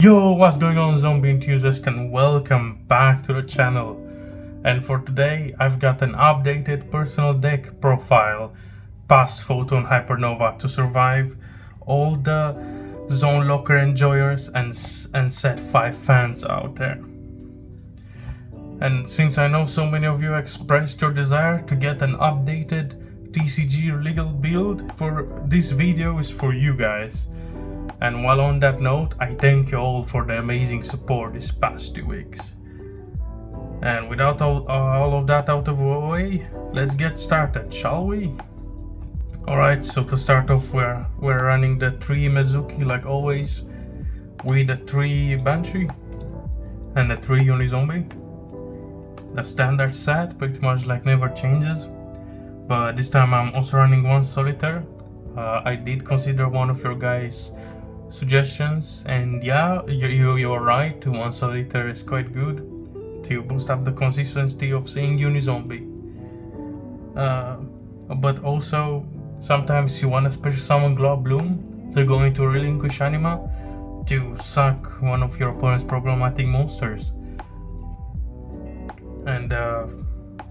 Yo, what's going on, zombie enthusiasts, and welcome back to the channel. And for today I've got an updated personal deck profile past Photon Hypernova to survive all the Zone Locker enjoyers and set 5 fans out there. And since I know so many of you expressed your desire to get an updated TCG legal build, for this video is for you guys. And while on that note, I thank you all for the amazing support this past 2 weeks. And without all of that out of the way, let's get started, shall we? Alright, so to start off, we're running the 3 Mizuki like always, with the 3 Banshee and the 3 Unizombie. The standard set pretty much like never changes, but this time I'm also running 1 Solitaire. I did consider one of your guys' suggestions, and yeah, you're right, 1 Solitaire is quite good to boost up the consistency of seeing Unizombie. But also, sometimes you want to special summon Glow Bloom to go into Relinquish Anima to suck one of your opponent's problematic monsters. And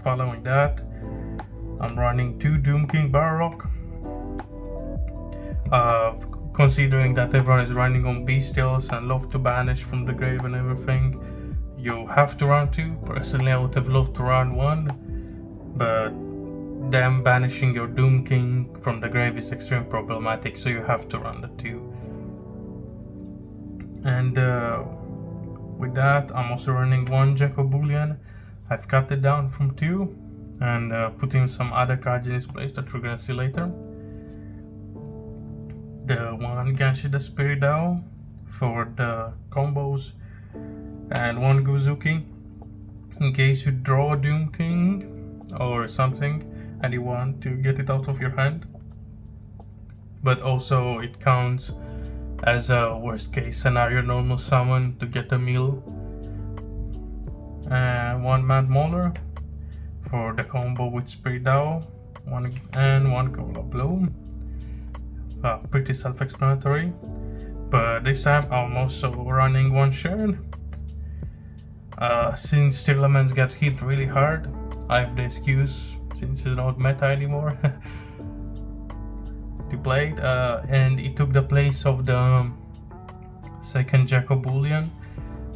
following that, I'm running 2 Doom King Barrock. Considering that everyone is running on Bestials and love to banish from the grave and everything, you have to run 2. Personally, I would have loved to run 1, but them banishing your Doom King from the grave is extremely problematic, so you have to run the 2. And with that, I'm also running 1 Jacobulian. I've cut it down from 2 and put in some other cards in its place that we're gonna see later. The 1 Ganshi the Spirit Owl for the combos, and 1 Guzuki in case you draw a Doom King or something and you want to get it out of your hand, but also it counts as a worst case scenario normal summon to get a meal. And 1 Mad Mauler for the combo with Spirit Owl, 1 Cola Bloom. Pretty self-explanatory, but this time I'm also running 1 Sharon. Since Steel Elements got hit really hard, I have the excuse, since it's not meta anymore, to play it, and it took the place of the 2nd Jacobulian.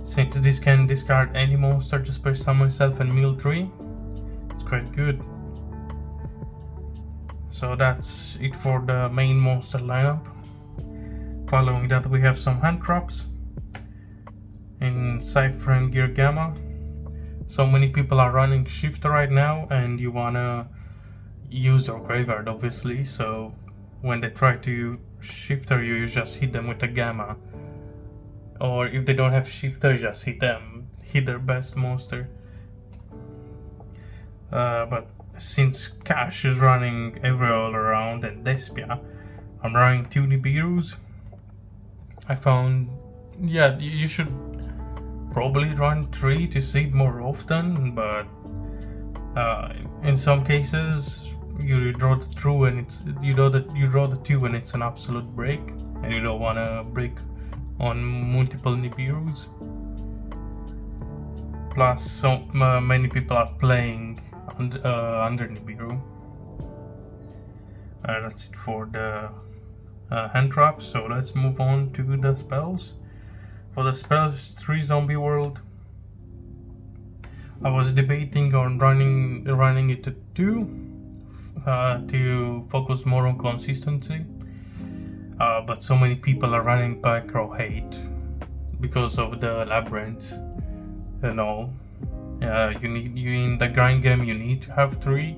Since this can discard any monster to special summon itself and mill 3, it's quite good. So that's it for the main monster lineup. Following that, we have some hand traps in Cypher and Gear Gamma. So many people are running Shifter right now, and you wanna use your graveyard obviously, so when they try to Shifter you just hit them with a Gamma. Or if they don't have Shifter, just hit their best monster. But since Cash is running everywhere all around and Despia, I'm running 2 Nibiru's. I found, yeah, you should probably run 3 to see it more often, but in some cases you draw the 2 and you draw the 2 and it's an absolute break, and you don't want to break on multiple Nibiru's. Plus, so many people are playing under Nibiru. That's it for the hand traps, so let's move on to the spells. For the spells, 3 Zombie World. I was debating on running it to 2 to focus more on consistency, but so many people are running Back Row Hate because of the Labyrinth and all. In the grind game you need to have 3,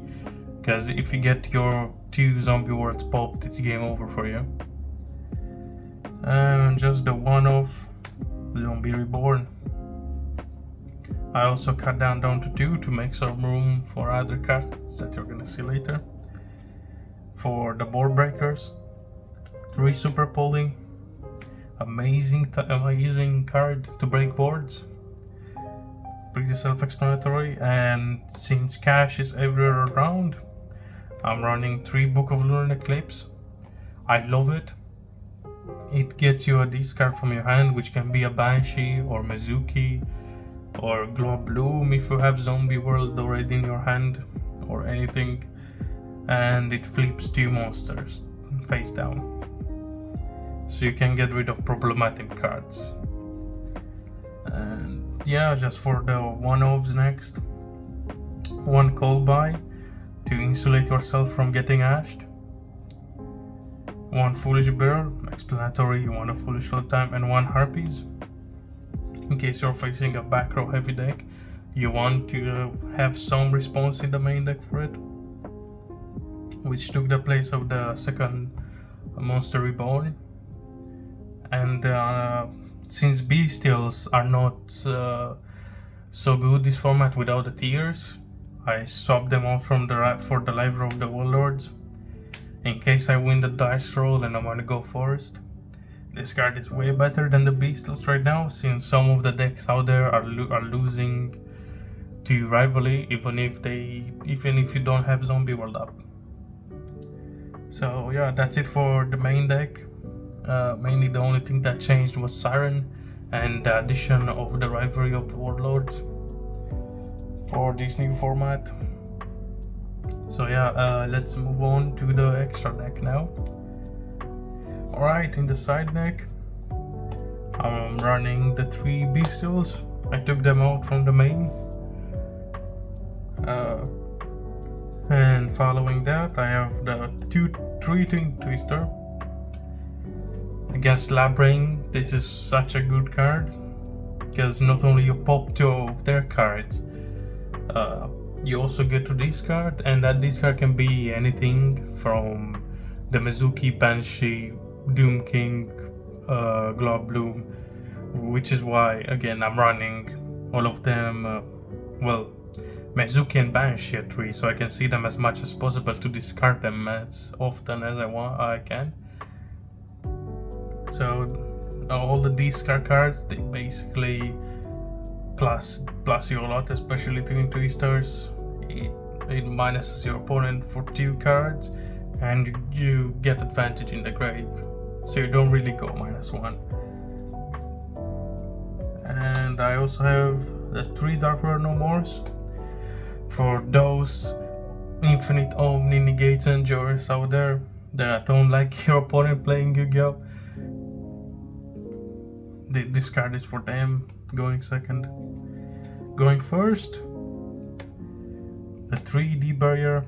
because if you get your 2 Zombie Worlds popped, it's game over for you. And just the 1-off Zombie Reborn. I also cut down to 2 to make some room for other cards that you're gonna see later. For the Board Breakers, 3 Super Pulling. Amazing card to break boards. Pretty self-explanatory, and since Cash is everywhere around, I'm running 3 Book of Lunar Eclipse. I love it. it gets you a discard from your hand, which can be a Banshee or Mizuki or Glow Bloom if you have Zombie World already in your hand or anything, and it flips 2 monsters face down, so you can get rid of problematic cards. And yeah, just for the one-offs next, 1 Callby to insulate yourself from getting ashed, 1 Foolish Bear, explanatory, you want a Foolish all the time, and 1 Harpies. In case you're facing a back row heavy deck, you want to have some response in the main deck for it, which took the place of the second Monster Reborn. And since Bestials are not so good this format without the tiers, I swapped them out from for the live row of the Warlords, in case I win the dice roll and I want to go first. This card is way better than the Bestials right now, since some of the decks out there are losing to Rivalry, even if you don't have Zombie World up. So yeah, that's it for the main deck. Mainly the only thing that changed was Siren and the addition of the Rivalry of the Warlords for this new format. So yeah, let's move on to the extra deck now. Alright, in the side deck, I'm running the 3 Bestials. I took them out from the main. And following that, I have the 3 Twin Twister. Against Labyrinth, this is such a good card, because not only you pop 2 of their cards, you also get to discard, and that discard can be anything from the Mizuki, Banshee, Doom King, Glow Bloom, which is why again I'm running all of them, well, Mizuki and Banshee at 3, so I can see them as much as possible to discard them as often as I can. So all the discard cards, they basically plus you a lot, especially Twin Twisters. It minuses your opponent for 2 cards, and you get advantage in the grave, so you don't really go -1. And I also have the 3 Dark World No Mores for those Infinite Omni Negates and Jurors out there that don't like your opponent playing Yu-Gi-Oh! This card is for them, going second. Going first, the 3D Barrier.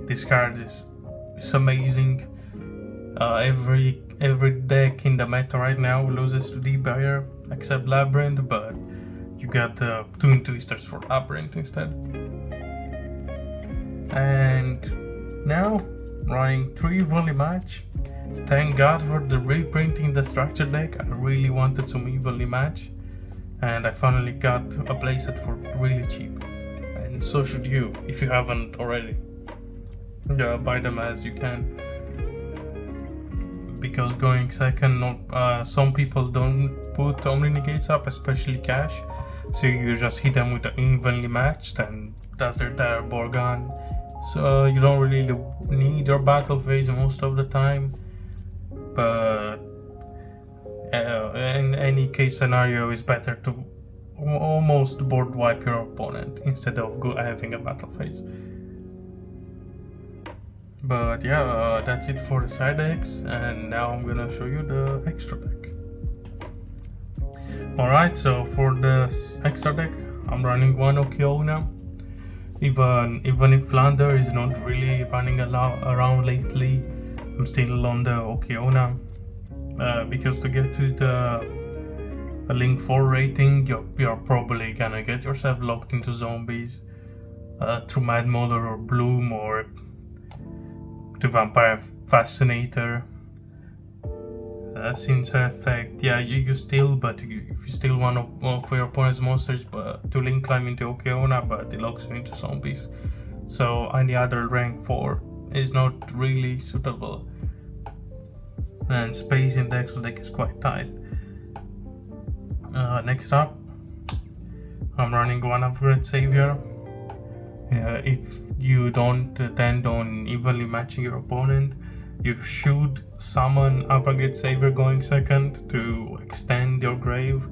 This card is amazing. Every deck in the meta right now loses to D Barrier except Labyrinth, but you got Twin Twisters for Labyrinth instead. And now running 3 Evenly Match. Thank God for the reprinting the structure deck. I really wanted some Evenly Match, and I finally got a playset for really cheap. And so should you, if you haven't already. Buy them as you can, because going second, some people don't put Omni Negates up, especially Cash, so you just hit them with the Evenly Matched, and that's their entire board gone. So you don't really need your battle phase most of the time, but in any case scenario, it's better to almost board wipe your opponent instead of having a battle phase. But yeah, that's it for the side decks, and now I'm gonna show you the extra deck. Alright, so for the extra deck, I'm running 1 Okeona. Even if Flander is not really running around lately, I'm still on the Okeona, because to get to the Link 4 rating, you're probably gonna get yourself locked into zombies through Mad Mauler or Bloom, or to Vampire Fascinator. Since effect, yeah, you still, but if you still want to for your opponent's monsters, but to link climb into Okeona, but it locks you into zombies. So any other rank 4 is not really suitable, and space in the extra deck is quite tight. Next up, I'm running 1 Upgrade Savior. If you don't intend on evenly matching your opponent, you should summon Avagate Savior going second to extend your grave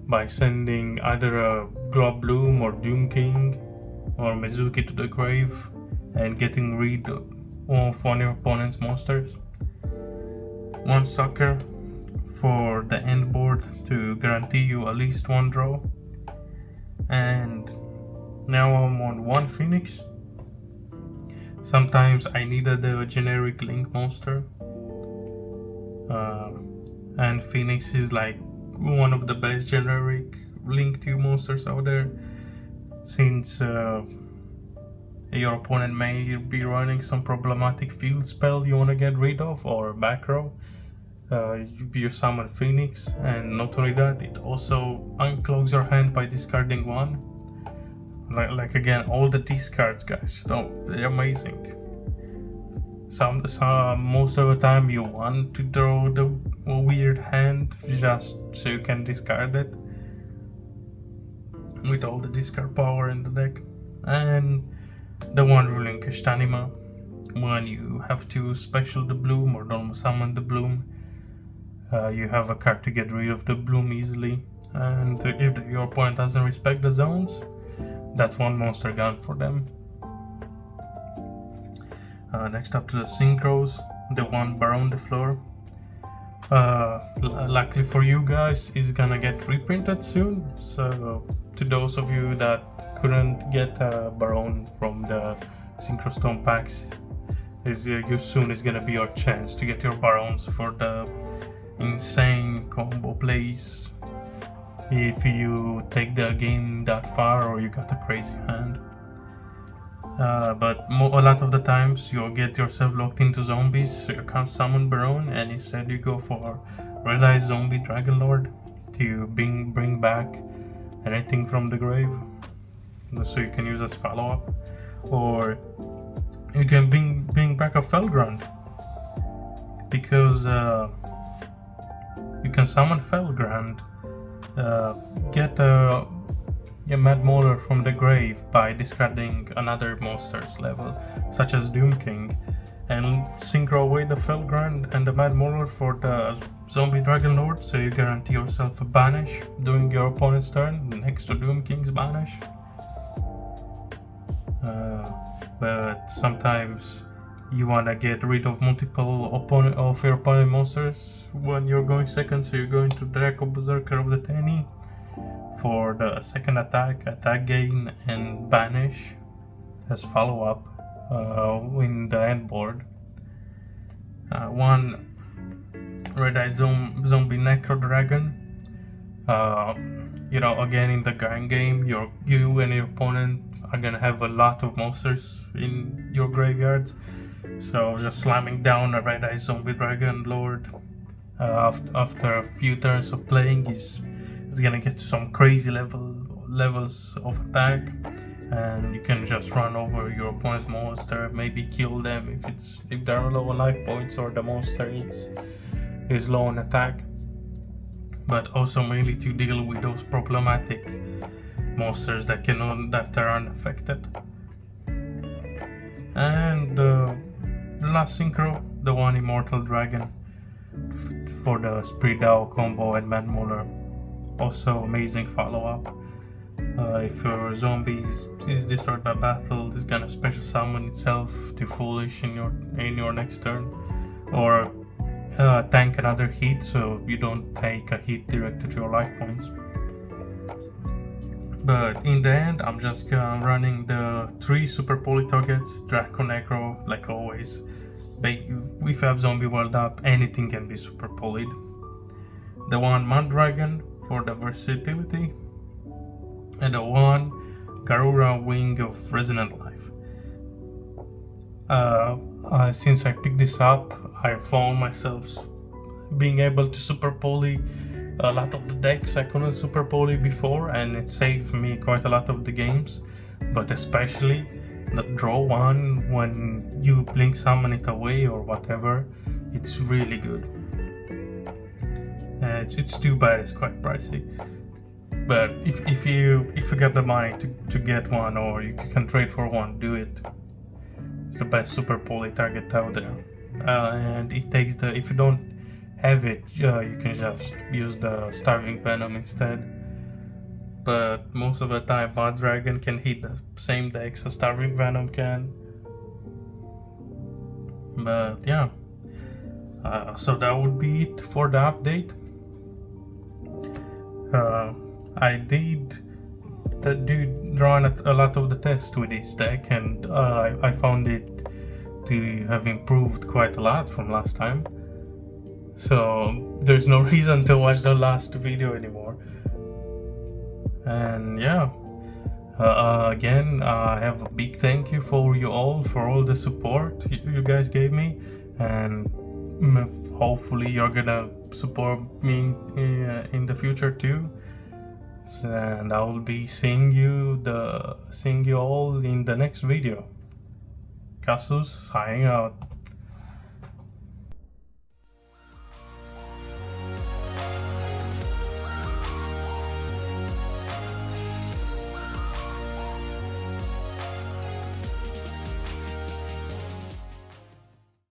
by sending either a Glove Bloom or Doom King or Mizuki to the grave and getting rid of one of your opponent's monsters. One sucker for the end board to guarantee you at least one draw. And now I'm on one Phoenix. Sometimes I needed a generic Link monster. And Phoenix is like one of the best generic Link 2 monsters out there, since your opponent may be running some problematic field spell you want to get rid of, or back row. You summon Phoenix, and not only that, it also unclogs your hand by discarding one. Like again, all the discards, guys, they're amazing. Some most of the time you want to draw the weird hand just so you can discard it with all the discard power in the deck. And the one relinquished anima, when you have to special the bloom or don't summon the bloom, you have a card to get rid of the bloom easily. And if your opponent doesn't respect the zones, that's one monster gone for them. Next up to the synchros, the one Baron the Floor. Luckily for you guys, it's gonna get reprinted soon. So to those of you that couldn't get Baron from the Synchro Stone packs, you soon is gonna be your chance to get your Barons for the insane combo plays. If you take the game that far or you got a crazy hand. But a lot of the times you'll get yourself locked into zombies, so you can't summon Baron, and instead you go for Red Eye Zombie Dragon Lord to bring back anything from the grave, so you can use as follow-up. Or you can bring back a Felgrand, because you can summon Felgrand, get a Mad Mauler from the grave by discarding another monster's level, such as Doom King, and synchro away the Felgrand and the Mad Mauler for the Zombie Dragon Lord, so you guarantee yourself a banish during your opponent's turn next to Doom King's banish. But sometimes you wanna get rid of multiple of your opponent monsters when you're going second, so you're going to Draco Berserker of the Tenny for the second attack gain, and banish as follow-up in the end board. One Red Eye Zombie Necro Dragon. Again, in the grand game, you and your opponent are gonna have a lot of monsters in your graveyards, so just slamming down a Red Eye Zombie Dragon Lord after a few turns of playing is gonna get to some crazy levels of attack, and you can just run over your opponent's monster, maybe kill them if they're low on life points or the monster is low on attack, but also mainly to deal with those problematic monsters that are unaffected. And the last synchro, the one Immortal Dragon for the Spirit Dao combo and Mad Mauler. Also amazing follow-up. If your zombie is destroyed by battle, it's gonna special summon itself to Foolish in your next turn, or tank another hit so you don't take a hit directed to your life points. But in the end, I'm just running the 3 super poly targets, Draco Necro, like always. If you have zombie world up, anything can be super polyed. The one Mud Dragon for the versatility, and the one Garura Wing of Resonant Life. Since I picked this up, I found myself being able to super poly a lot of the decks I couldn't super poly before, and it saved me quite a lot of the games, but especially the draw one when you blink summon it away or whatever. It's really good. It's too bad it's quite pricey, but if you get the money to get one, or you can trade for one, do it. It's the best super poly target out there. and it takes the, if you don't have it, you can just use the Starving Venom instead. But most of the time, Mud Dragon can hit the same decks as Starving Venom can. But yeah, so that would be it for the update. I did run a lot of the tests with this deck, and I found it to have improved quite a lot from last time. So there's no reason to watch the last video anymore. And yeah, again, I have a big thank you for you all, for all the support you guys gave me, and hopefully you're gonna support me in the future too. And I will be seeing you all in the next video. Casus signing out.